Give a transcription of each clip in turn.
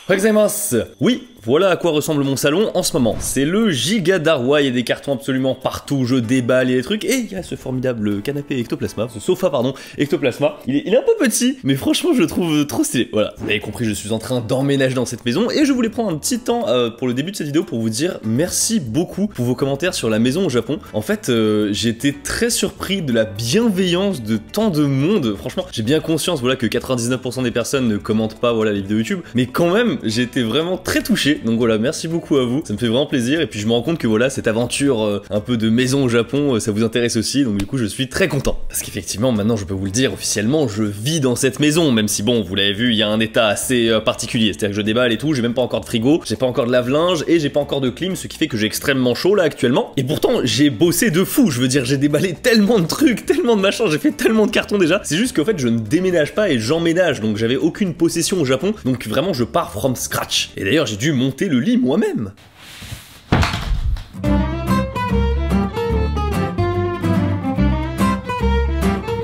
Gozaimasu. Oui, voilà à quoi ressemble mon salon en ce moment. C'est le giga darwa, il y a des cartons absolument partout, je déballe, il y a des trucs, et il y a ce formidable canapé ectoplasma, ce sofa pardon, ectoplasma. Il est un peu petit, mais franchement je le trouve trop stylé. Voilà, vous avez compris, je suis en train d'emménager dans cette maison, et je voulais prendre un petit temps pour le début de cette vidéo pour vous dire merci beaucoup pour vos commentaires sur la maison au Japon. En fait, j'étais très surpris de la bienveillance de tant de monde. Franchement, j'ai bien conscience voilà, que 99% des personnes ne commentent pas voilà, les vidéos YouTube, mais quand même, j'ai été vraiment très touché. Donc voilà, merci beaucoup à vous, ça me fait vraiment plaisir. Et puis je me rends compte que voilà, cette aventure un peu de maison au Japon, ça vous intéresse aussi. Donc du coup, je suis très content. Parce qu'effectivement, maintenant, je peux vous le dire officiellement, je vis dans cette maison. Même si bon, vous l'avez vu, il y a un état assez particulier. C'est-à-dire que je déballe et tout, j'ai même pas encore de frigo, j'ai pas encore de lave-linge et j'ai pas encore de clim, ce qui fait que j'ai extrêmement chaud là actuellement. Et pourtant, j'ai bossé de fou. Je veux dire, j'ai déballé tellement de trucs, tellement de machins, j'ai fait tellement de cartons déjà. C'est juste qu'en fait, je ne déménage pas et j'emménage. Donc j'avais aucune possession au Japon. Donc vraiment, je pars from scratch. Et d'ailleurs, j'ai dû monter le lit moi-même.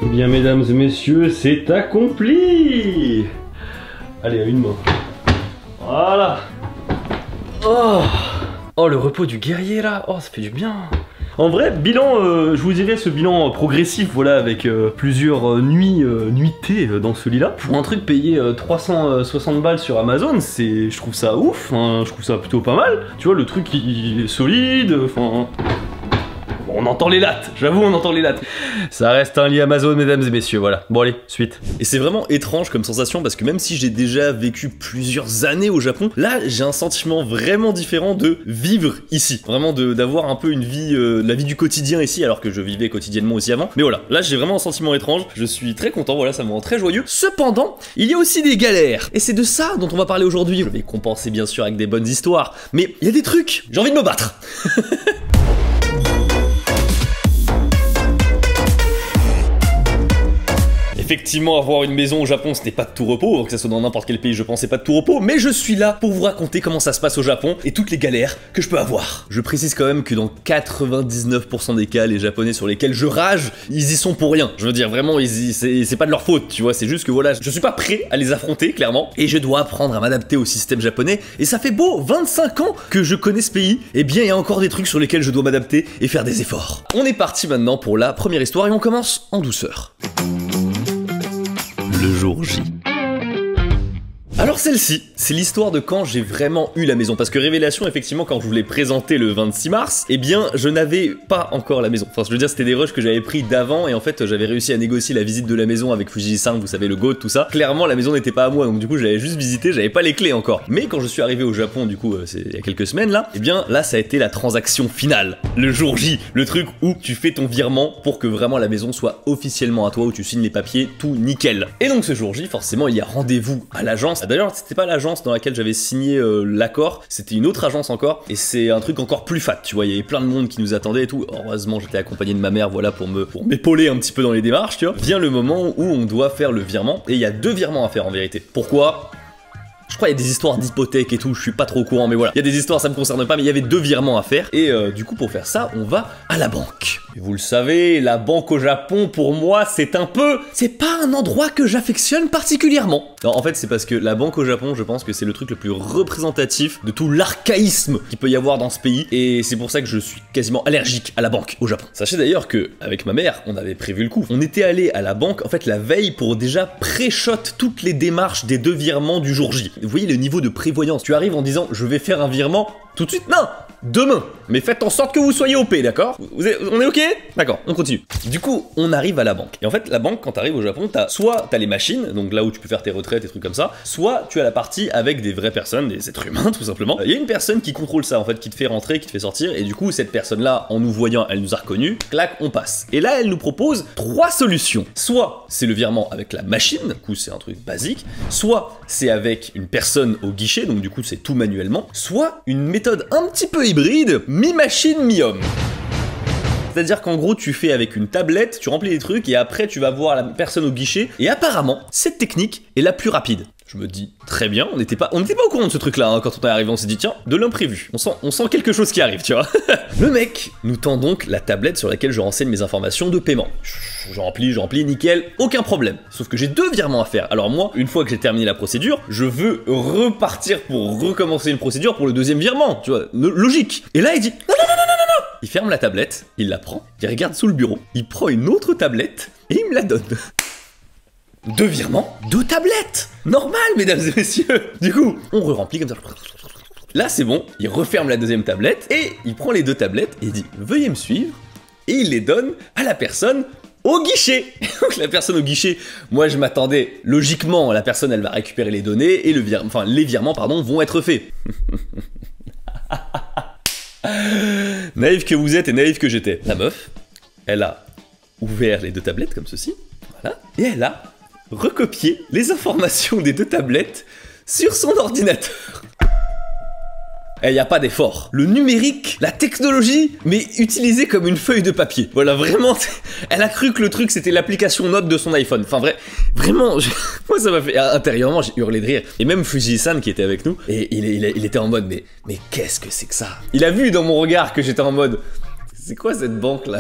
Eh bien, mesdames et messieurs, c'est accompli. Allez, à une main. Voilà. Oh, le repos du guerrier là. Oh, ça fait du bien. En vrai, bilan, je vous dirais ce bilan progressif, voilà, avec plusieurs nuitées dans ce lit-là. Pour un truc payé 360 balles sur Amazon, je trouve ça ouf, hein, je trouve ça plutôt pas mal. Tu vois, le truc il est solide, enfin... On entend les lattes, j'avoue on entend les lattes. Ça reste un lit Amazon mesdames et messieurs, voilà. Bon allez, suite. Et c'est vraiment étrange comme sensation parce que même si j'ai déjà vécu plusieurs années au Japon, là j'ai un sentiment vraiment différent de vivre ici. Vraiment d'avoir un peu une vie, la vie du quotidien ici alors que je vivais quotidiennement aussi avant. Mais voilà, là j'ai vraiment un sentiment étrange, je suis très content, voilà ça me rend très joyeux. Cependant, il y a aussi des galères. Et c'est de ça dont on va parler aujourd'hui. Je vais compenser bien sûr avec des bonnes histoires, mais il y a des trucs, j'ai envie de me battre. Effectivement, avoir une maison au Japon, ce n'est pas de tout repos, que ça soit dans n'importe quel pays, je pense, c'est pas de tout repos, mais je suis là pour vous raconter comment ça se passe au Japon et toutes les galères que je peux avoir. Je précise quand même que dans 99% des cas, les Japonais sur lesquels je rage, ils y sont pour rien. Je veux dire, vraiment, c'est pas de leur faute, tu vois, c'est juste que voilà, je suis pas prêt à les affronter, clairement, et je dois apprendre à m'adapter au système japonais, et ça fait beau 25 ans que je connais ce pays, et bien il y a encore des trucs sur lesquels je dois m'adapter et faire des efforts. On est parti maintenant pour la première histoire et on commence en douceur. Le jour J. Alors celle-ci, c'est l'histoire de quand j'ai vraiment eu la maison. Parce que révélation, effectivement, quand je vous l'ai présenté le 26 mars, eh bien, je n'avais pas encore la maison. Enfin, je veux dire, c'était des rushs que j'avais pris d'avant, et en fait, j'avais réussi à négocier la visite de la maison avec Fuji-san, vous savez, le GOAT, tout ça. Clairement, la maison n'était pas à moi, donc du coup, je l'avais juste visité, j'avais pas les clés encore. Mais quand je suis arrivé au Japon, du coup, c'est il y a quelques semaines, là, eh bien, là, ça a été la transaction finale. Le jour J, le truc où tu fais ton virement pour que vraiment la maison soit officiellement à toi, où tu signes les papiers, tout nickel. Et donc, ce jour J, forcément, il y a rendez-vous à l'agence. D'ailleurs, c'était pas l'agence dans laquelle j'avais signé l'accord, c'était une autre agence encore, et c'est un truc encore plus fat, tu vois, il y avait plein de monde qui nous attendait et tout. Heureusement, j'étais accompagné de ma mère, voilà, pour m'épauler un petit peu dans les démarches, tu vois. Vient le moment où on doit faire le virement, et il y a 2 virements à faire en vérité. Pourquoi ? Je crois qu'il y a des histoires d'hypothèque et tout, je suis pas trop au courant, mais voilà. Il y a des histoires, ça me concerne pas, mais il y avait 2 virements à faire. Et du coup, pour faire ça, on va à la banque. Et vous le savez, la banque au Japon, pour moi, c'est un peu... C'est pas un endroit que j'affectionne particulièrement. Non, en fait, c'est parce que la banque au Japon, je pense que c'est le truc le plus représentatif de tout l'archaïsme qu'il peut y avoir dans ce pays. Et c'est pour ça que je suis quasiment allergique à la banque au Japon. Sachez d'ailleurs que, avec ma mère, on avait prévu le coup. On était allé à la banque, en fait, la veille pour déjà pré-shot toutes les démarches des 2 virements du jour J. Vous voyez le niveau de prévoyance. Tu arrives en disant, je vais faire un virement tout de suite. Non, demain. Mais faites en sorte que vous soyez OP, d'accord? On est ok? D'accord, on continue. Du coup, on arrive à la banque. Et en fait, la banque, quand t'arrives au Japon, soit t'as les machines, donc là où tu peux faire tes retraites et trucs comme ça, soit tu as la partie avec des vraies personnes, des êtres humains tout simplement. Il y a une personne qui contrôle ça, en fait, qui te fait rentrer, qui te fait sortir, et du coup, cette personne-là, en nous voyant, elle nous a reconnus, clac, on passe. Et là, elle nous propose 3 solutions. Soit c'est le virement avec la machine, du coup, c'est un truc basique, soit c'est avec une personne au guichet, donc du coup, c'est tout manuellement, soit une méthode un petit peu hybride, mi-machine, mi-homme. C'est-à-dire qu'en gros, tu fais avec une tablette, tu remplis les trucs et après tu vas voir la personne au guichet. Et apparemment, cette technique est la plus rapide. Je me dis, très bien, on n'était pas au courant de ce truc-là, hein, quand on est arrivé, on s'est dit, tiens, de l'imprévu. On sent quelque chose qui arrive, tu vois. Le mec nous tend donc la tablette sur laquelle je renseigne mes informations de paiement. Je remplis, nickel, aucun problème. Sauf que j'ai 2 virements à faire. Alors moi, une fois que j'ai terminé la procédure, je veux repartir pour recommencer une procédure pour le 2e virement, tu vois, logique. Et là, il dit, non. Il ferme la tablette, il la prend, il regarde sous le bureau, il prend une autre tablette et il me la donne. 2 virements, 2 tablettes. Normal, mesdames et messieurs. Du coup, on re-remplit comme ça. Là, c'est bon, il referme la 2e tablette et il prend les 2 tablettes et il dit « Veuillez me suivre » et il les donne à la personne au guichet. Donc la personne au guichet, moi je m'attendais, logiquement, la personne elle va récupérer les données et les virements vont être faits. Naïf que vous êtes et naïf que j'étais. La meuf, elle a ouvert les 2 tablettes comme ceci, voilà, et elle a recopié les informations des 2 tablettes sur son ordinateur. Et il n'y a pas d'effort. Le numérique, la technologie, mais utilisée comme une feuille de papier. Voilà, vraiment, elle a cru que le truc c'était l'application note de son iPhone. Enfin vraiment, moi ça m'a fait... Intérieurement, j'ai hurlé de rire. Et même Fuji-san qui était avec nous, et il était en mode, mais qu'est-ce que c'est que ça? Il a vu dans mon regard que j'étais en mode, c'est quoi cette banque là?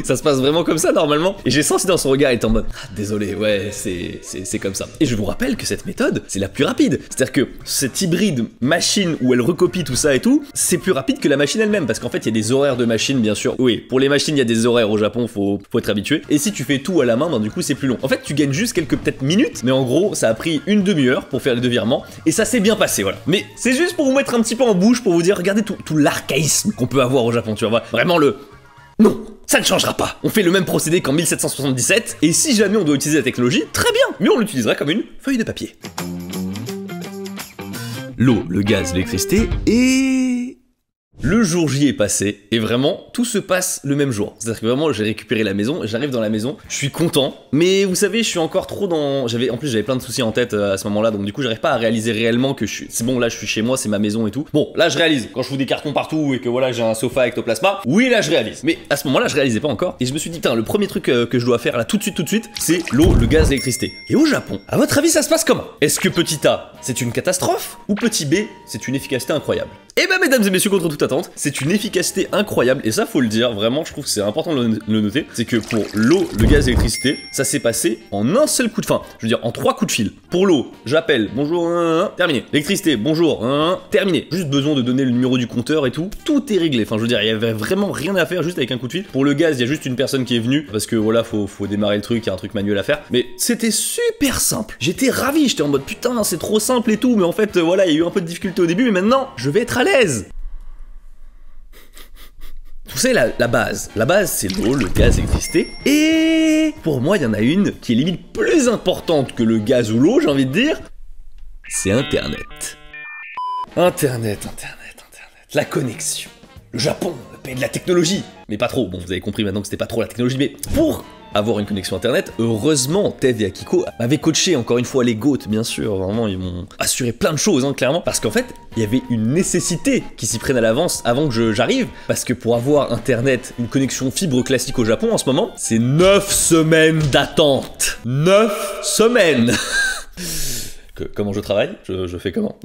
Ça se passe vraiment comme ça normalement. Et j'ai senti dans son regard, il était en mode désolé, ouais, c'est comme ça. Et je vous rappelle que cette méthode, c'est la plus rapide. C'est-à-dire que cet hybride machine où elle recopie tout ça et tout, c'est plus rapide que la machine elle-même. Parce qu'en fait, il y a des horaires de machine, bien sûr. Oui, pour les machines, il y a des horaires au Japon, faut être habitué. Et si tu fais tout à la main, ben, du coup, c'est plus long. En fait, tu gagnes juste quelques peut-être minutes, mais en gros, ça a pris une demi-heure pour faire les 2 virements. Et ça s'est bien passé, voilà. Mais c'est juste pour vous mettre un petit peu en bouche, pour vous dire, regardez tout l'archaïsme qu'on peut avoir au Japon, tu vois. Vraiment non, ça ne changera pas. On fait le même procédé qu'en 1777, et si jamais on doit utiliser la technologie, très bien, mais on l'utiliserait comme une feuille de papier. L'eau, le gaz, l'électricité, et... Le jour J est passé, et vraiment, tout se passe le même jour. C'est-à-dire que vraiment, j'ai récupéré la maison, j'arrive dans la maison, je suis content, mais vous savez, je suis encore trop dans... En plus, j'avais plein de soucis en tête à ce moment-là, donc du coup, j'arrive pas à réaliser réellement que c'est bon, là, je suis chez moi, c'est ma maison et tout. Bon, là, je réalise, quand je fous des cartons partout et que voilà, j'ai un sofa ectoplasma, oui, là, je réalise. Mais à ce moment-là, je réalisais pas encore, et je me suis dit, putain, le premier truc que je dois faire là, tout de suite, c'est l'eau, le gaz, l'électricité. Et au Japon, à votre avis, ça se passe comment? Est-ce que petit A, c'est une catastrophe, ou petit B, c'est une efficacité incroyable? Eh ben, mesdames et messieurs, contre toute attente, c'est une efficacité incroyable, et ça faut le dire, vraiment je trouve que c'est important de le noter, c'est que pour l'eau, le gaz et l'électricité, ça s'est passé en un seul coup de fin, je veux dire en 3 coups de fil. Pour l'eau, j'appelle, bonjour, terminé. L'électricité, bonjour, terminé. Juste besoin de donner le numéro du compteur et tout est réglé, enfin je veux dire, il y avait vraiment rien à faire juste avec un coup de fil. Pour le gaz, il y a juste une personne qui est venue, parce que voilà, faut démarrer le truc, il y a un truc manuel à faire, mais c'était super simple. J'étais ravi, j'étais en mode putain, c'est trop simple et tout, mais en fait, voilà, il y a eu un peu de difficulté au début, mais maintenant, je vais être à l'aise. Vous savez, la base, c'est l'eau, le gaz, l'électricité. Et pour moi, il y en a une qui est limite plus importante que le gaz ou l'eau, j'ai envie de dire. C'est Internet. Internet. La connexion. Le Japon, le pays de la technologie. Mais pas trop. Bon, vous avez compris maintenant que c'était pas trop la technologie, mais pour avoir une connexion internet, heureusement, Ted et Akiko m'avaient coaché, encore une fois, les GOAT, bien sûr, vraiment, ils m'ont assuré plein de choses, hein, clairement, parce qu'en fait, il y avait une nécessité qu'ils s'y prennent à l'avance avant que j'arrive, parce que pour avoir internet, une connexion fibre classique au Japon en ce moment, c'est 9 semaines d'attente. 9 semaines. Comment je travaille, je fais comment.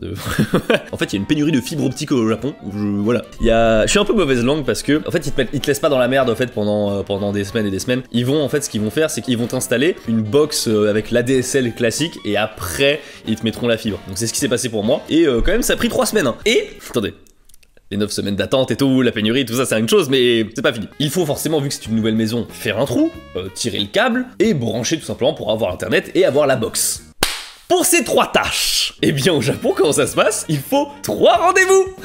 En fait, il y a une pénurie de fibres optiques au Japon. Voilà. Je suis un peu mauvaise langue parce que, en fait, ils te laissent pas dans la merde en fait pendant des semaines et des semaines. Ce qu'ils vont faire, c'est qu'ils vont t'installer une box avec l'ADSL classique et après, ils te mettront la fibre. Donc c'est ce qui s'est passé pour moi. Et quand même, ça a pris 3 semaines. Hein. Et attendez. Les 9 semaines d'attente et tout, la pénurie, tout ça, c'est une chose, mais c'est pas fini. Il faut forcément, vu que c'est une nouvelle maison, faire un trou, tirer le câble et brancher tout simplement pour avoir internet et avoir la box. Pour ces 3 tâches, eh bien au Japon, comment ça se passe? Il faut 3 rendez-vous.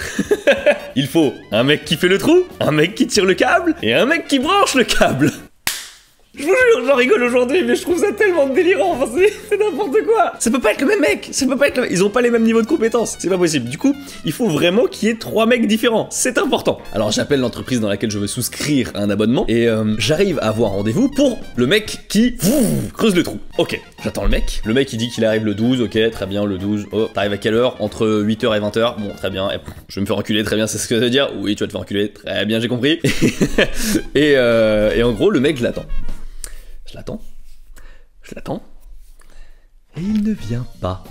Il faut un mec qui fait le trou, un mec qui tire le câble et un mec qui branche le câble. Je vous jure, j'en rigole aujourd'hui, mais je trouve ça tellement délirant, enfin, c'est n'importe quoi. Ça peut pas être le même mec, Ils ont pas les mêmes niveaux de compétences, c'est pas possible. Du coup, il faut vraiment qu'il y ait 3 mecs différents, c'est important. Alors j'appelle l'entreprise dans laquelle je veux souscrire à un abonnement, et j'arrive à avoir rendez-vous pour le mec qui creuse le trou. Ok, j'attends le mec il dit qu'il arrive le 12, ok, très bien, le 12, oh, t'arrives à quelle heure? Entre 8h et 20h, bon, très bien, je vais me faire enculer, très bien, c'est ce que ça veut dire? Oui, tu vas te faire enculer, très bien, j'ai compris. et en gros, le mec, je l'attends. Je l'attends. Et il ne vient pas.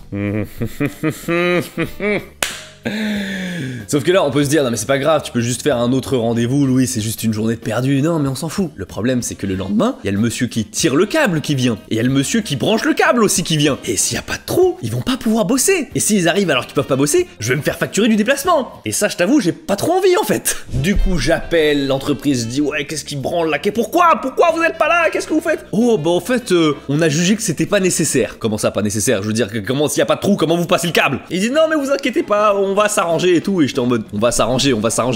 Sauf que là, on peut se dire, non mais c'est pas grave, tu peux juste faire un autre rendez-vous, Louis, c'est juste une journée de perdu. Non mais on s'en fout. Le problème, c'est que le lendemain, il y a le monsieur qui tire le câble qui vient. Et il y a le monsieur qui branche le câble aussi qui vient. Et s'il y a pas de trou, ils vont pas pouvoir bosser. Et s'ils arrivent alors qu'ils peuvent pas bosser, je vais me faire facturer du déplacement. Et ça, je t'avoue, j'ai pas trop envie en fait. Du coup, j'appelle l'entreprise, je dis, ouais, qu'est-ce qui branle là? Pourquoi vous êtes pas là? Qu'est-ce que vous faites? Oh, bah en fait, on a jugé que c'était pas nécessaire. Comment ça, pas nécessaire? Je veux dire, comment, s'il y a pas de trou, comment vous passez le câble? Il dit, non mais vous inquiétez pas, on va s'arranger et tout. Et j'étais en mode, on va s'arranger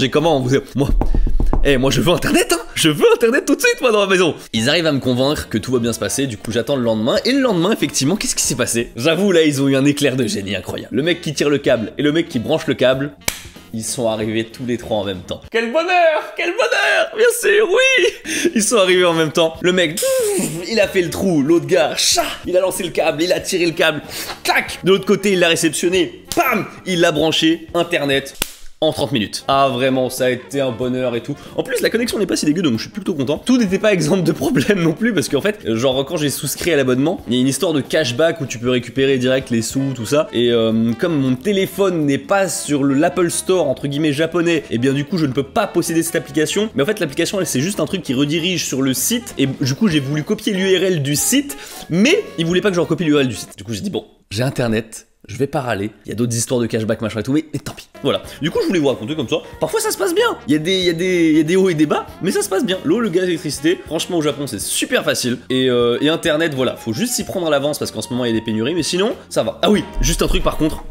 comment? Moi je veux internet, hein. Je veux internet tout de suite, moi, dans ma maison. Ils arrivent à me convaincre que tout va bien se passer, du coup j'attends le lendemain, et le lendemain, effectivement, qu'est-ce qui s'est passé? J'avoue, là, ils ont eu un éclair de génie incroyable. Le mec qui tire le câble et le mec qui branche le câble, ils sont arrivés tous les trois en même temps. Quel bonheur! Quel bonheur! Bien sûr, oui! Ils sont arrivés en même temps. Le mec, il a fait le trou. L'autre gars, il a lancé le câble, il a tiré le câble. Clac! De l'autre côté, il l'a réceptionné. Pam! Il l'a branché. Internet. En 30 minutes. Ah vraiment, ça a été un bonheur et tout. En plus, la connexion n'est pas si dégueu, donc je suis plutôt content. Tout n'était pas exemple de problème non plus, parce qu'en fait, genre quand j'ai souscrit à l'abonnement, il y a une histoire de cashback où tu peux récupérer direct les sous, tout ça. Et comme mon téléphone n'est pas sur l'Apple Store, entre guillemets, japonais, et bien du coup, je ne peux pas posséder cette application. Mais en fait, l'application, c'est juste un truc qui redirige sur le site. Et du coup, j'ai voulu copier l'URL du site, mais il voulait pas que je recopie l'URL du site. Du coup, j'ai dit, bon, j'ai internet. Je vais pas râler, il y a d'autres histoires de cashback machin et tout, mais tant pis. Voilà. Du coup, je voulais vous raconter comme ça. Parfois, ça se passe bien. Il y a des hauts et des bas, mais ça se passe bien. L'eau, le gaz, l'électricité, franchement, au Japon, c'est super facile. Et Internet, voilà, faut juste s'y prendre à l'avance parce qu'en ce moment, il y a des pénuries, mais sinon, ça va. Ah oui, juste un truc par contre.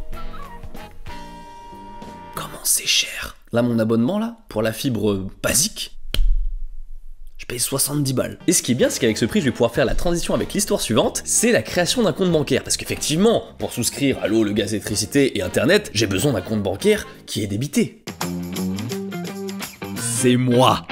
Comment c'est cher. Là, mon abonnement, là, pour la fibre basique, je paye 70 balles. Et ce qui est bien, c'est qu'avec ce prix, je vais pouvoir faire la transition avec l'histoire suivante, c'est la création d'un compte bancaire. Parce qu'effectivement, pour souscrire à l'eau, le gaz, l'électricité et Internet, j'ai besoin d'un compte bancaire qui est débité. C'est moi.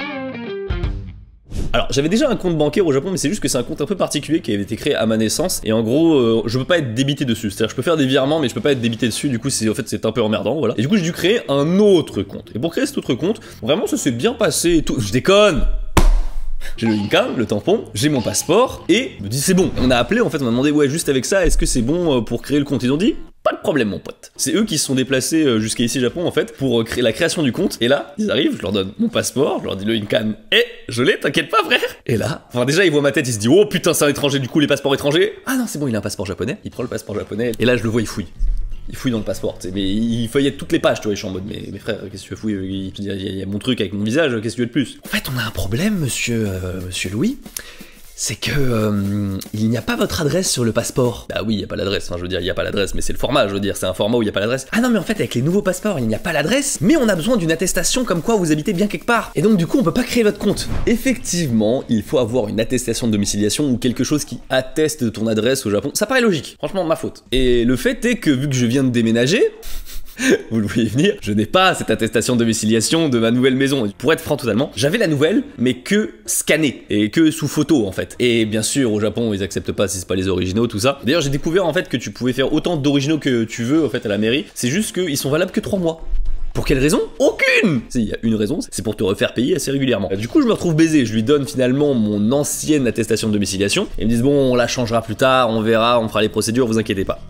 Alors, j'avais déjà un compte bancaire au Japon, mais c'est juste que c'est un compte un peu particulier qui avait été créé à ma naissance. Et en gros, je peux pas être débité dessus. C'est-à-dire, je peux faire des virements, mais je peux pas être débité dessus. Du coup, en fait, c'est un peu emmerdant, voilà. Et du coup, j'ai dû créer un autre compte. Et pour créer cet autre compte, vraiment, ça s'est bien passé et tout. Je déconne! J'ai le Lincoln, le tampon, j'ai mon passeport, et je me dis c'est bon. On a appelé, en fait, on m'a demandé, ouais, juste avec ça, est-ce que c'est bon pour créer le compte? Ils ont dit, pas de problème, mon pote. C'est eux qui se sont déplacés jusqu'à ici, Japon, en fait, pour créer la création du compte. Et là, ils arrivent, je leur donne mon passeport, je leur dis le Lincoln, je l'ai, t'inquiète pas, frère. Et là, enfin, déjà, ils voient ma tête, ils se disent, oh putain, c'est un étranger, du coup, les passeports étrangers. Ah non, c'est bon, il a un passeport japonais. Il prend le passeport japonais, et là, je le vois, il fouille. Il fouille dans le passeport, mais il feuillette toutes les pages, tu vois, je suis en mode, mais frère, qu'est-ce que tu veux fouiller? Il y a mon truc avec mon visage, qu'est-ce que tu veux de plus? En fait, on a un problème, monsieur Louis, c'est que il n'y a pas votre adresse sur le passeport. Bah oui, il n'y a pas l'adresse, enfin je veux dire, il n'y a pas l'adresse, mais c'est le format, je veux dire, c'est un format où il n'y a pas l'adresse. Ah non, mais en fait, avec les nouveaux passeports, il n'y a pas l'adresse, mais on a besoin d'une attestation comme quoi vous habitez bien quelque part. Et donc du coup, on peut pas créer votre compte. Effectivement, il faut avoir une attestation de domiciliation ou quelque chose qui atteste de ton adresse au Japon. Ça paraît logique, franchement, ma faute. Et le fait est que vu que je viens de déménager, vous le voyez venir, je n'ai pas cette attestation de domiciliation de ma nouvelle maison. Pour être franc totalement, j'avais la nouvelle, mais que scannée, et que sous photo en fait. Et bien sûr, au Japon, ils acceptent pas si c'est pas les originaux, tout ça. D'ailleurs, j'ai découvert en fait que tu pouvais faire autant d'originaux que tu veux en fait à la mairie. C'est juste qu'ils sont valables que 3 mois. Pour quelle raison? Aucune! Si, il y a une raison, c'est pour te refaire payer assez régulièrement. Du coup, je me retrouve baisé, je lui donne finalement mon ancienne attestation de domiciliation. Et ils me disent, bon, on la changera plus tard, on verra, on fera les procédures, vous inquiétez pas.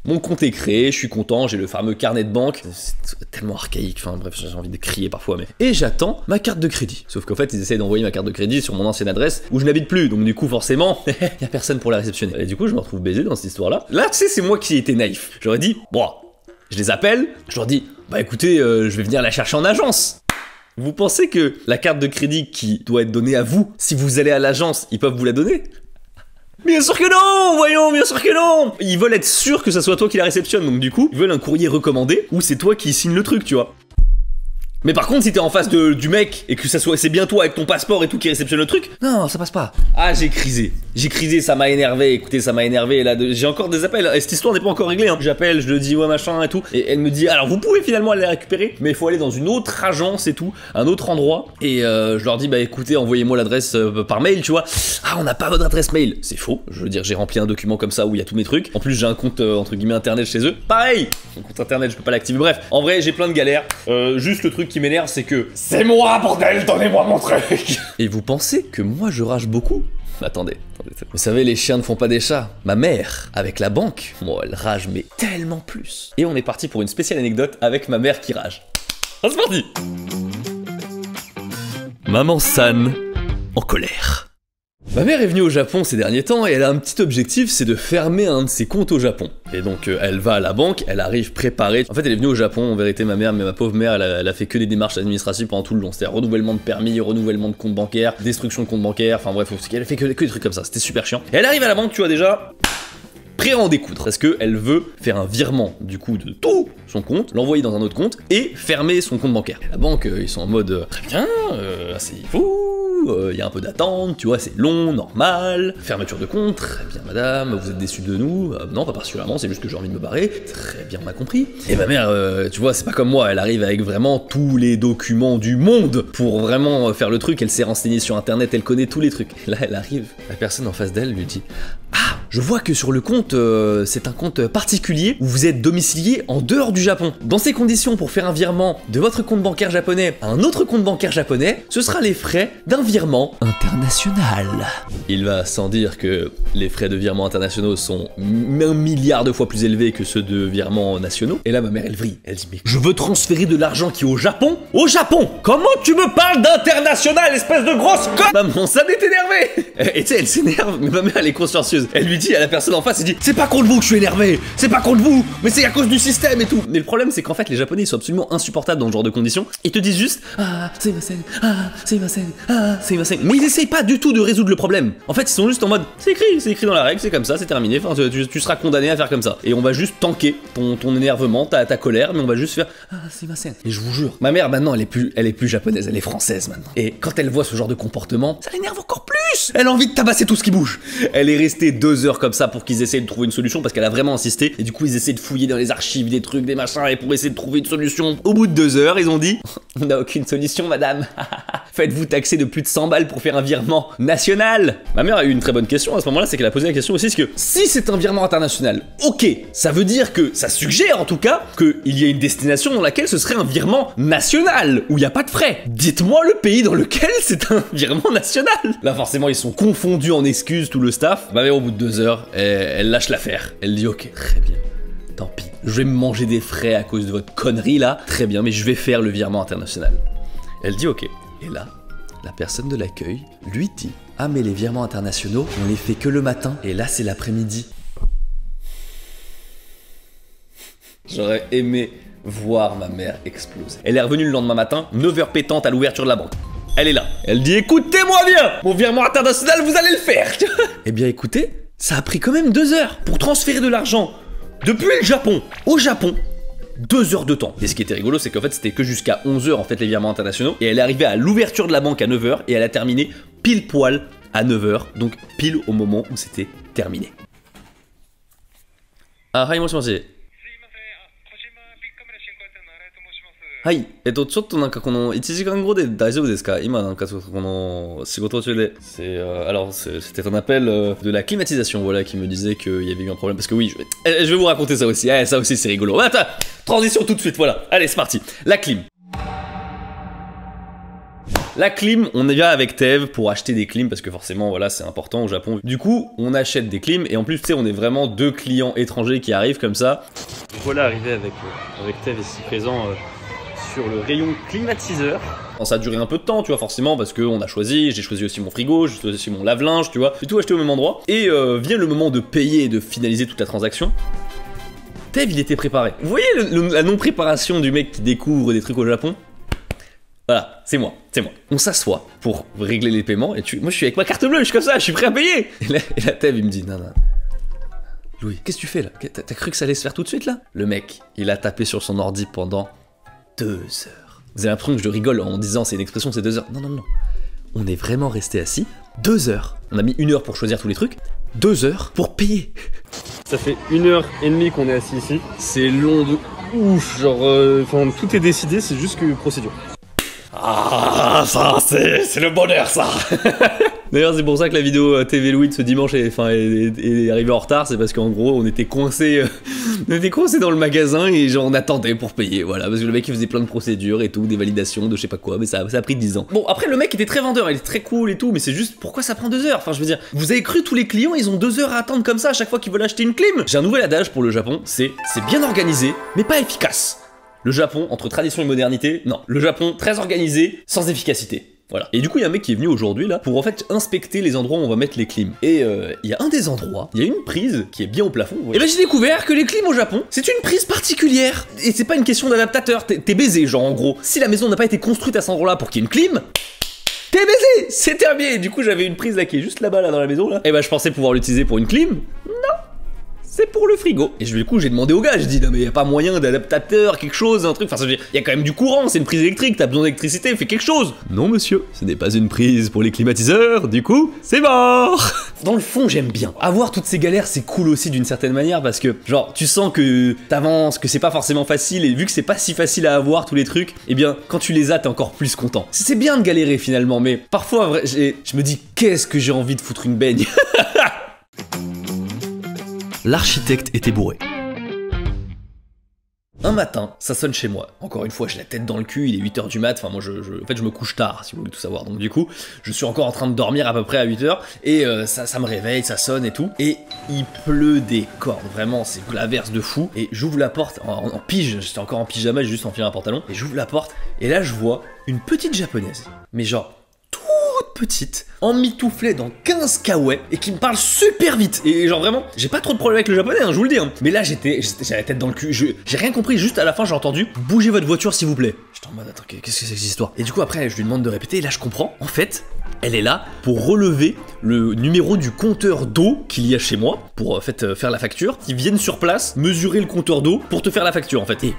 Mon compte est créé, je suis content, j'ai le fameux carnet de banque. C'est tellement archaïque, enfin bref, j'ai envie de crier parfois, mais... Et j'attends ma carte de crédit. Sauf qu'en fait, ils essayent d'envoyer ma carte de crédit sur mon ancienne adresse où je n'habite plus, donc du coup, forcément, y a personne pour la réceptionner. Et du coup, je me retrouve baisé dans cette histoire-là. Là, tu sais, c'est moi qui ai été naïf. J'aurais dit, bon, je les appelle, je leur dis, bah écoutez, je vais venir la chercher en agence. Vous pensez que la carte de crédit qui doit être donnée à vous, si vous allez à l'agence, ils peuvent vous la donner? Bien sûr que non, voyons, bien sûr que non. Ils veulent être sûrs que ça soit toi qui la réceptionne, donc du coup, ils veulent un courrier recommandé où c'est toi qui signe le truc, tu vois. Mais par contre, si t'es en face du mec et que ça soit c'est bien toi avec ton passeport et tout qui réceptionne le truc, non, ça passe pas. Ah, j'ai crisé, ça m'a énervé. Écoutez, ça m'a énervé. Là, j'ai encore des appels. Et cette histoire n'est pas encore réglée. Hein. J'appelle, je le dis ouais machin et tout, et elle me dit alors vous pouvez finalement aller la récupérer, mais il faut aller dans une autre agence et tout, un autre endroit. Et je leur dis bah écoutez, envoyez-moi l'adresse par mail, tu vois. Ah, on n'a pas votre adresse mail. C'est faux. Je veux dire, j'ai rempli un document comme ça où il y a tous mes trucs. En plus, j'ai un compte entre guillemets internet chez eux. Pareil, mon compte internet, je peux pas l'activer. Bref, en vrai, j'ai plein de galères. Juste le truc truc qui m'énerve, c'est que c'est moi, bordel, donnez-moi mon truc. Et vous pensez que moi je rage beaucoup? Attendez. Vous savez, les chiens ne font pas des chats. Ma mère, avec la banque, moi, elle rage, mais tellement plus. Et on est parti pour une spéciale anecdote avec ma mère qui rage. C'est parti. Maman San, en colère. Ma mère est venue au Japon ces derniers temps et elle a un petit objectif, c'est de fermer un de ses comptes au Japon. Et donc elle va à la banque, elle arrive préparée. En fait elle est venue au Japon, en vérité ma mère, mais ma pauvre mère, elle a fait que des démarches administratives pendant tout le long. C'était renouvellement de permis, renouvellement de compte bancaire, destruction de compte bancaire, enfin bref, elle a fait que des trucs comme ça, c'était super chiant. Et elle arrive à la banque, tu vois déjà, prêt à en découdre, parce qu'elle veut faire un virement du coup de tout son compte, l'envoyer dans un autre compte et fermer son compte bancaire. Et la banque, ils sont en mode très bien, asseyez-vous. Il y a un peu d'attente, tu vois, c'est long, normal. Fermeture de compte, très bien madame, vous êtes déçue de nous? Non, pas particulièrement, c'est juste que j'ai envie de me barrer. Très bien, on a compris. Et ma mère, tu vois, c'est pas comme moi, elle arrive avec vraiment tous les documents du monde pour vraiment faire le truc, elle s'est renseignée sur internet, elle connaît tous les trucs. Et là, elle arrive, la personne en face d'elle lui dit « Ah, je vois que sur le compte, c'est un compte particulier où vous êtes domicilié en dehors du Japon. Dans ces conditions, pour faire un virement de votre compte bancaire japonais à un autre compte bancaire japonais, ce sera les frais d'un virement international. » Il va sans dire que les frais de virement internationaux sont 1 milliard de fois plus élevés que ceux de virements nationaux. Et là, ma mère, elle vrille. Elle dit « Mais je veux transférer de l'argent qui est au Japon? Au Japon! Comment tu me parles d'international, espèce de grosse conne !» Maman, ça m'est énervé. Et tu sais, elle s'énerve, mais ma mère, elle est consciencieuse. Elle lui dit à la personne en face, elle dit « C'est pas contre vous que je suis énervé, c'est pas contre vous, mais c'est à cause du système et tout. » Mais le problème, c'est qu'en fait, les Japonais, ils sont absolument insupportables dans ce genre de conditions. Ils te disent juste « Ah, c'est ma scène, ah, c'est ma scène, ah, c'est ma scène. » Mais ils essayent pas du tout de résoudre le problème. En fait, ils sont juste en mode « C'est écrit dans la règle, c'est comme ça, c'est terminé, enfin, tu seras condamné à faire comme ça. » Et on va juste tanker ton énervement, ta colère, mais on va juste faire « Ah, c'est ma scène. » Et je vous jure, ma mère, maintenant, elle est plus japonaise, elle est française maintenant. Et quand elle voit ce genre de comportement, ça l'énerve encore plus. Elle a envie de tabasser tout ce qui bouge. Elle est restée 2 heures comme ça pour qu'ils essayent de trouver une solution parce qu'elle a vraiment insisté. Et du coup, ils essaient de fouiller dans les archives, des trucs, des machins, et pour essayer de trouver une solution. Au bout de 2 heures, ils ont dit « On n'a aucune solution, madame. Faites-vous taxer de plus de 100 balles pour faire un virement national. » Ma mère a eu une très bonne question à ce moment-là, c'est qu'elle a posé la question aussi, c'est que si c'est un virement international, ok, ça veut dire que, ça suggère en tout cas, qu'il y a une destination dans laquelle ce serait un virement national, où il n'y a pas de frais. Dites-moi le pays dans lequel c'est un virement national. Là, forcément, ils sont confondus en excuses, tout le staff. Ma mère, au bout de 2 heures, elle lâche l'affaire. Elle dit ok, très bien. Tant pis, je vais me manger des frais à cause de votre connerie là. Très bien, mais je vais faire le virement international. Elle dit ok. Et là, la personne de l'accueil lui dit « Ah mais les virements internationaux, on les fait que le matin, et là c'est l'après-midi. » J'aurais aimé voir ma mère exploser. Elle est revenue le lendemain matin, 9h pétante à l'ouverture de la banque. Elle est là. Elle dit « Écoutez-moi bien, mon virement international, vous allez le faire. » Eh bien écoutez, ça a pris quand même 2 heures pour transférer de l'argent depuis le Japon au Japon. 2 heures de temps. Et ce qui était rigolo, c'est qu'en fait, c'était que jusqu'à 11h, en fait, les virements internationaux. Et elle est arrivée à l'ouverture de la banque à 9h, et elle a terminé pile poil à 9h, donc pile au moment où c'était terminé. Ah, hi, moshi. はい、ちょっとなんかこの1時間後で大丈夫ですか？今なんかちょっとこの仕事中で。Alors c'était un appel de la climatisation, voilà, qui me disait qu'il y avait eu un problème. Parce que oui, je vais vous raconter ça aussi. Ça aussi c'est rigolo. Attends, transition tout de suite, voilà. Allez, c'est parti. La clim. La clim, on y va avec Tev pour acheter des clims parce que forcément, voilà, c'est important au Japon. Du coup, on achète des clims et en plus, tu sais, on est vraiment 2 clients étrangers qui arrivent comme ça. Voilà, arrivé avec Tev ici présent sur le rayon climatiseur. Ça a duré un peu de temps, tu vois, forcément, parce qu'on a choisi, j'ai choisi aussi mon frigo, j'ai choisi aussi mon lave-linge, tu vois. J'ai tout acheté au même endroit. Et vient le moment de payer et de finaliser toute la transaction. Tev, il était préparé. Vous voyez la non-préparation du mec qui découvre des trucs au Japon? Voilà, c'est moi. On s'assoit pour régler les paiements et moi je suis avec ma carte bleue, je suis comme ça, je suis prêt à payer. Et la Tev il me dit non. Louis, qu'est-ce que tu fais là? T'as cru que ça allait se faire tout de suite là? Le mec, il a tapé sur son ordi pendant 2 heures. Vous avez l'impression que je rigole en disant c'est une expression, c'est 2 heures. Non. On est vraiment resté assis 2 heures. On a mis 1 heure pour choisir tous les trucs, 2 heures pour payer. Ça fait 1h30 qu'on est assis ici. C'est long de ouf, genre tout est décidé, c'est juste que procédure. Ah, ça, c'est le bonheur, ça. D'ailleurs, c'est pour ça que la vidéo TV Louis de ce dimanche est arrivée en retard. C'est parce qu'en gros, on était coincés On était coincés dans le magasin et genre on attendait pour payer, voilà, parce que le mec il faisait plein de procédures et tout, des validations de je sais pas quoi, mais ça a pris 10 ans. Bon, après le mec était très vendeur, il est très cool et tout, mais c'est juste pourquoi ça prend 2 heures? Enfin, je veux dire, vous avez cru tous les clients, ils ont 2 heures à attendre comme ça à chaque fois qu'ils veulent acheter une clim? J'ai un nouvel adage pour le Japon, c'est bien organisé, mais pas efficace. Le Japon, entre tradition et modernité, non. Le Japon, très organisé, sans efficacité. Voilà. Et du coup, il y a un mec qui est venu aujourd'hui là pour en fait inspecter les endroits où on va mettre les clims. Et il y a un des endroits, il y a une prise qui est bien au plafond. Et ben j'ai découvert que les clims au Japon, c'est une prise particulière. Et c'est pas une question d'adaptateur, t'es baisé, genre en gros. Si la maison n'a pas été construite à cet endroit-là pour qu'il y ait une clim, t'es baisé, c'est terminé. Du coup, j'avais une prise là qui est juste là-bas là dans la maison là. Et ben je pensais pouvoir l'utiliser pour une clim. C'est pour le frigo. Et du coup, j'ai demandé au gars, j'ai dit non mais y a pas moyen d'adaptateur, quelque chose, un truc, enfin il y a quand même du courant, c'est une prise électrique, t'as besoin d'électricité, fais quelque chose. Non monsieur, ce n'est pas une prise pour les climatiseurs, du coup, c'est mort. Dans le fond, j'aime bien. Avoir toutes ces galères, c'est cool aussi d'une certaine manière parce que genre, tu sens que t'avances, que c'est pas forcément facile et vu que c'est pas si facile à avoir tous les trucs, eh bien, quand tu les as, t'es encore plus content. C'est bien de galérer finalement, mais parfois, je me dis, qu'est-ce que j'ai envie de foutre une baigne. L'architecte était bourré. Un matin, ça sonne chez moi. Encore une fois, j'ai la tête dans le cul, il est 8h du mat, enfin moi en fait je me couche tard si vous voulez tout savoir. Donc du coup, je suis encore en train de dormir à peu près à 8h et ça me réveille, ça sonne et tout. Et il pleut des cordes, vraiment, c'est l'averse de fou. Et j'ouvre la porte en pige, j'étais encore en pyjama, j'ai juste enfilé un pantalon. Et j'ouvre la porte et là je vois une petite japonaise. Mais genre petite, emmitouflée dans 15 kawaii et qui me parle super vite. Et genre vraiment, j'ai pas trop de problème avec le japonais, hein, je vous le dis. Hein. Mais là, j'avais la tête dans le cul. J'ai rien compris. Juste à la fin, j'ai entendu « Bougez votre voiture, s'il vous plaît ». J'étais en mode « Attends, qu'est-ce que c'est que cette histoire ?» Et du coup, après, je lui demande de répéter. Et là, je comprends. En fait, elle est là pour relever le numéro du compteur d'eau qu'il y a chez moi pour en fait faire la facture. Ils viennent sur place mesurer le compteur d'eau pour te faire la facture, en fait. Et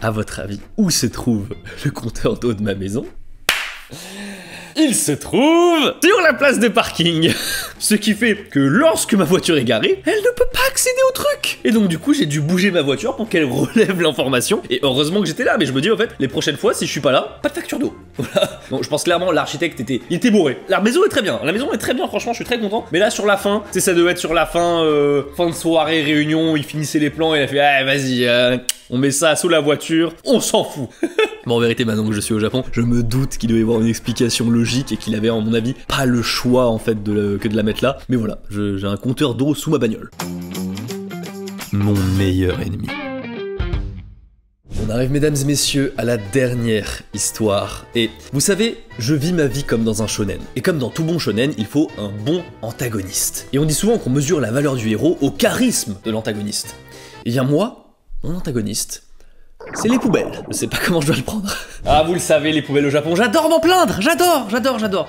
à votre avis, où se trouve le compteur d'eau de ma maison ? Il se trouve sur la place de parking. Ce qui fait que lorsque ma voiture est garée, elle ne peut pas accéder au truc. Et donc du coup, j'ai dû bouger ma voiture pour qu'elle relève l'information. Et heureusement que j'étais là, mais je me dis en fait, les prochaines fois, si je suis pas là, pas de facture d'eau. Voilà. Donc je pense clairement l'architecte était bourré. La maison est très bien. La maison est très bien, franchement, je suis très content. Mais là, sur la fin, tu sais, ça devait être sur la fin, fin de soirée, réunion, il finissait les plans et il a fait, ah, vas-y, on met ça sous la voiture, on s'en fout. Bon, en vérité, maintenant que je suis au Japon, je me doute qu'il doit y avoir une explication logique et qu'il avait, à mon avis, pas le choix en fait que de la mettre là. Mais voilà, j'ai un compteur d'eau sous ma bagnole. Mon meilleur ennemi. On arrive, mesdames et messieurs, à la dernière histoire. Et vous savez, je vis ma vie comme dans un shonen. Et comme dans tout bon shonen, il faut un bon antagoniste. Et on dit souvent qu'on mesure la valeur du héros au charisme de l'antagoniste. Et bien moi, mon antagoniste, c'est les poubelles. Je sais pas comment je dois le prendre. Ah, vous le savez, les poubelles au Japon, j'adore m'en plaindre. J'adore.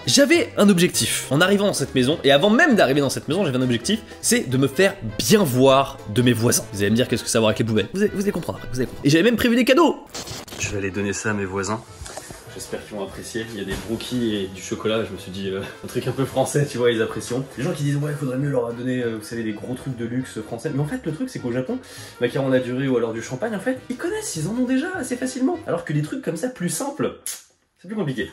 J'avais un objectif en arrivant dans cette maison, et avant même d'arriver dans cette maison, j'avais un objectif, c'est de me faire bien voir de mes voisins. Vous allez me dire qu'est-ce que ça a à voir avec les poubelles. Vous allez comprendre après, vous allez comprendre. Et j'avais même prévu des cadeaux. Je vais aller donner ça à mes voisins. J'espère qu'ils vont apprécier. Il y a des brookies et du chocolat. Je me suis dit, un truc un peu français, tu vois, ils apprécient. Les gens qui disent, ouais, il faudrait mieux leur donner, vous savez, des gros trucs de luxe français. Mais en fait, le truc, c'est qu'au Japon, macaron à la durée ou alors du champagne, en fait, ils connaissent, ils en ont déjà assez facilement. Alors que des trucs comme ça, plus simples, c'est plus compliqué.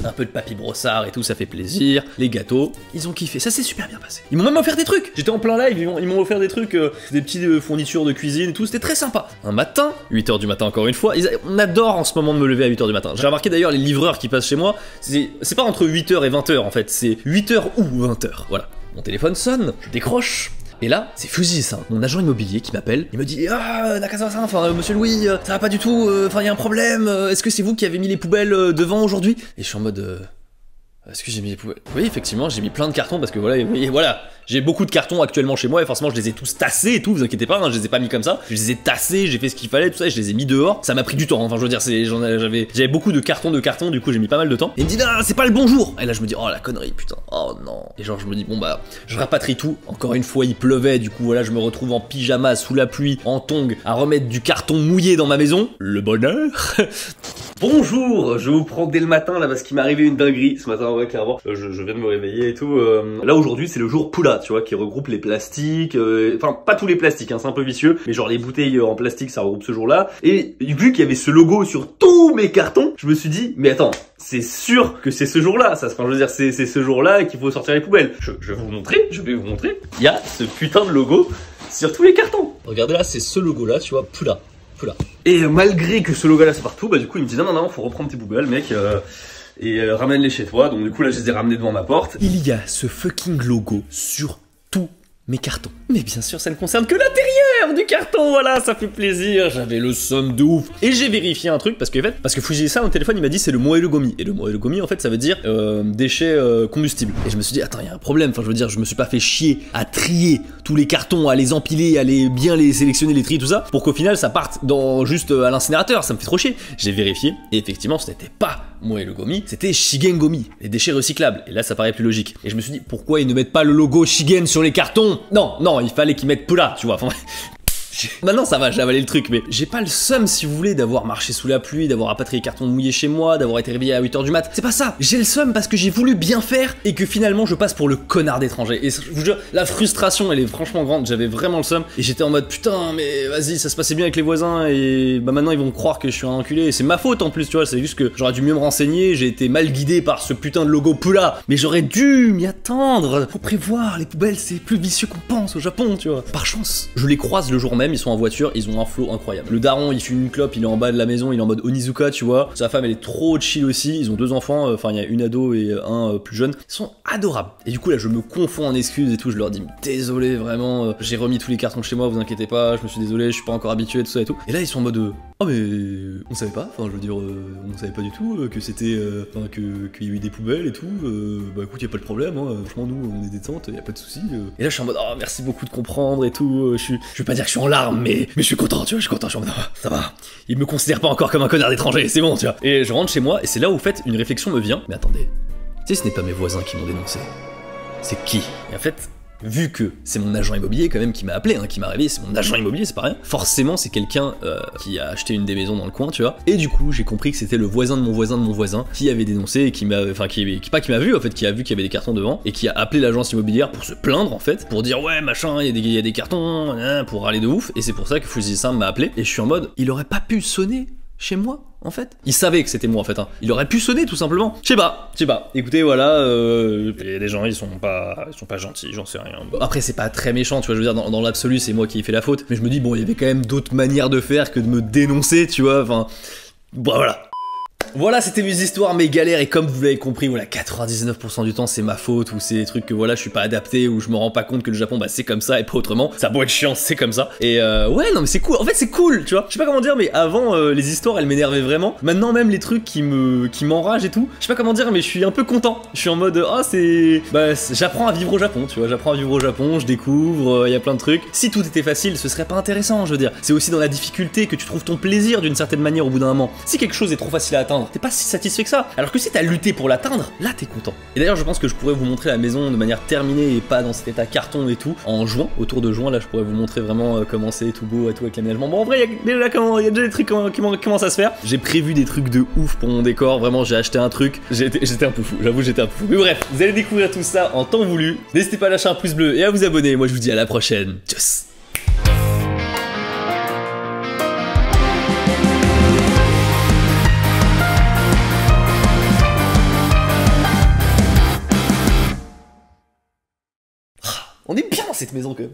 Un peu de papy brossard et tout, ça fait plaisir. Les gâteaux, ils ont kiffé, ça s'est super bien passé. Ils m'ont même offert des trucs. J'étais en plein live, ils m'ont offert des trucs, des petites fournitures de cuisine et tout, c'était très sympa. Un matin, 8h du matin encore une fois, on adore en ce moment de me lever à 8h du matin. J'ai remarqué d'ailleurs les livreurs qui passent chez moi, c'est pas entre 8h et 20h en fait, c'est 8h ou 20h, voilà. Mon téléphone sonne, je décroche. Et là, c'est Fujii-san, mon agent immobilier qui m'appelle. Il me dit « Ah, Nakazawa-san, enfin, monsieur Louis, ça va pas du tout, enfin, il y a un problème, est-ce que c'est vous qui avez mis les poubelles devant aujourd'hui ?» Et je suis en mode est-ce que j'ai mis les poubelles? Oui, effectivement, j'ai mis plein de cartons parce que voilà, vous voyez, voilà, j'ai beaucoup de cartons actuellement chez moi et forcément je les ai tous tassés et tout, vous inquiétez pas, hein, je les ai pas mis comme ça, je les ai tassés, j'ai fait ce qu'il fallait, tout ça, et je les ai mis dehors, ça m'a pris du temps, enfin je veux dire, j'avais beaucoup de cartons, du coup j'ai mis pas mal de temps, et il me dit non, c'est pas le bon jour, et là je me dis oh la connerie, putain, oh non, et genre je me dis bon bah, je rapatrie tout, encore une fois il pleuvait, du coup voilà, je me retrouve en pyjama, sous la pluie, en tongs, à remettre du carton mouillé dans ma maison, le bonheur. Bonjour, je vous prends dès le matin là parce qu'il m'est arrivé une dinguerie ce matin, ouais clairement, je viens de me réveiller et tout, là aujourd'hui c'est le jour Poula, tu vois, qui regroupe les plastiques, enfin pas tous les plastiques, hein, c'est un peu vicieux, mais genre les bouteilles en plastique ça regroupe ce jour-là, et vu qu'il y avait ce logo sur tous mes cartons, je me suis dit, mais attends, c'est sûr que c'est ce jour-là, ça, enfin je veux dire c'est ce jour-là qu'il faut sortir les poubelles. Je vais vous montrer, il y a ce putain de logo sur tous les cartons. Regardez là, c'est ce logo là, tu vois, Pula. Et malgré que ce logo là c'est partout, bah du coup il me dit non, faut reprendre tes poubelles mec, et ramène-les chez toi. Donc du coup là je les ai ramenés devant ma porte. Il y a ce fucking logo sur tous mes cartons. Mais bien sûr ça ne concerne que l'intérieur du carton, voilà, ça fait plaisir, j'avais le somme de ouf. Et j'ai vérifié un truc parce que Fujisa au téléphone il m'a dit c'est le moelle gomi. Et le moelle gomi en fait ça veut dire déchets combustibles. Et je me suis dit attends il y a un problème, enfin je veux dire je me suis pas fait chier à trier tous les cartons, à les empiler, à bien les sélectionner, les trier tout ça, pour qu'au final ça parte dans juste à l'incinérateur, ça me fait trop chier. J'ai vérifié et effectivement ce n'était pas moelle gomi, c'était Shigen gomi, les déchets recyclables. Et là ça paraît plus logique. Et je me suis dit pourquoi ils ne mettent pas le logo Shigen sur les cartons? Non, il fallait qu'ils mettent Pula, tu vois. Enfin, maintenant ça va, j'ai avalé le truc, mais j'ai pas le seum si vous voulez d'avoir marché sous la pluie, d'avoir rapatrié les cartons mouillés chez moi, d'avoir été réveillé à 8h du mat. C'est pas ça. J'ai le seum parce que j'ai voulu bien faire et que finalement je passe pour le connard d'étranger. Et je vous jure, la frustration elle est franchement grande. J'avais vraiment le seum et j'étais en mode putain, mais vas-y, ça se passait bien avec les voisins et bah maintenant ils vont croire que je suis un enculé. Et c'est ma faute en plus, tu vois. C'est juste que j'aurais dû mieux me renseigner. J'ai été mal guidé par ce putain de logo Pula, mais j'aurais dû m'y attendre. Faut prévoir, les poubelles c'est plus vicieux qu'on pense au Japon, tu vois. Par chance, je les croise le jour même. Ils sont en voiture, ils ont un flow incroyable. Le daron, il fume une clope, il est en bas de la maison, il est en mode Onizuka, tu vois. Sa femme, elle est trop chill aussi. Ils ont 2 enfants, enfin, il y a une ado et un plus jeune. Ils sont adorables. Et du coup, là, je me confonds en excuses et tout. Je leur dis, désolé, vraiment, j'ai remis tous les cartons chez moi, vous inquiétez pas, je me suis désolé, je suis pas encore habitué, tout ça et tout. Et là, ils sont en mode, oh, mais on savait pas, enfin, je veux dire, on savait pas du tout que c'était, enfin, qu'il y a eu des poubelles et tout. Bah écoute, y a pas de problème, hein. Franchement, nous, on est détente, y a pas de soucis. Et là, je suis en mode, oh, merci beaucoup de comprendre et tout. Je vais pas dire que je suis en larmes, mais je suis content, tu vois, je suis content, je suis en mode, ça va. Il me considère pas encore comme un connard d'étranger, c'est bon, tu vois. Et je rentre chez moi, et c'est là où, en fait, une réflexion me vient. Mais attendez, tu sais, ce n'est pas mes voisins qui m'ont dénoncé. C'est qui? Et en fait, vu que c'est mon agent immobilier quand même qui m'a appelé, hein, qui m'a réveillé, c'est mon agent immobilier, c'est pas rien. Forcément, c'est quelqu'un qui a acheté une des maisons dans le coin, tu vois. Et du coup, j'ai compris que c'était le voisin de mon voisin qui avait dénoncé et qui m'a, enfin, qui m'a vu en fait, qui a vu qu'il y avait des cartons devant et qui a appelé l'agence immobilière pour se plaindre en fait, pour dire ouais machin, il y a des cartons, hein, pour râler de ouf. Et c'est pour ça que Fujisa m'a appelé et je suis en mode, il aurait pas pu sonner chez moi en fait. Il savait que c'était moi en fait, hein. Il aurait pu sonner tout simplement. Je sais pas. Écoutez, voilà, les gens ils sont pas gentils, j'en sais rien. Après c'est pas très méchant, tu vois, je veux dire dans l'absolu c'est moi qui ai fait la faute, mais je me dis bon il y avait quand même d'autres manières de faire que de me dénoncer, tu vois, enfin bon, voilà. Voilà, c'était mes histoires, mes galères, et comme vous l'avez compris, voilà, 99% du temps c'est ma faute, ou c'est des trucs que voilà, je suis pas adapté, ou je me rends pas compte que le Japon, bah c'est comme ça et pas autrement. Ça a beau être chiant, c'est comme ça. Et ouais, non mais c'est cool, en fait c'est cool, tu vois. Je sais pas comment dire, mais avant, les histoires elles m'énervaient vraiment. Maintenant même les trucs qui m'enragent et tout, je sais pas comment dire, mais je suis un peu content. Je suis en mode, ah c'est... Bah j'apprends à vivre au Japon, tu vois, j'apprends à vivre au Japon, je découvre, il y a plein de trucs. Si tout était facile, ce serait pas intéressant, je veux dire. C'est aussi dans la difficulté que tu trouves ton plaisir d'une certaine manière au bout d'un moment. Si quelque chose est trop facile à atteindre, t'es pas si satisfait que ça. Alors que si t'as lutté pour l'atteindre, là t'es content. Et d'ailleurs je pense que je pourrais vous montrer la maison de manière terminée et pas dans cet état carton et tout, en juin, autour de juin, là je pourrais vous montrer vraiment comment c'est tout beau et tout avec l'aménagement. Bon en vrai il y a déjà des trucs qui commencent à se faire. J'ai prévu des trucs de ouf pour mon décor, vraiment j'ai acheté un truc, j'étais un peu fou, j'avoue j'étais un peu fou. Mais bref, vous allez découvrir tout ça en temps voulu. N'hésitez pas à lâcher un pouce bleu et à vous abonner. Moi je vous dis à la prochaine. Tchuss. On est bien dans cette maison quand même.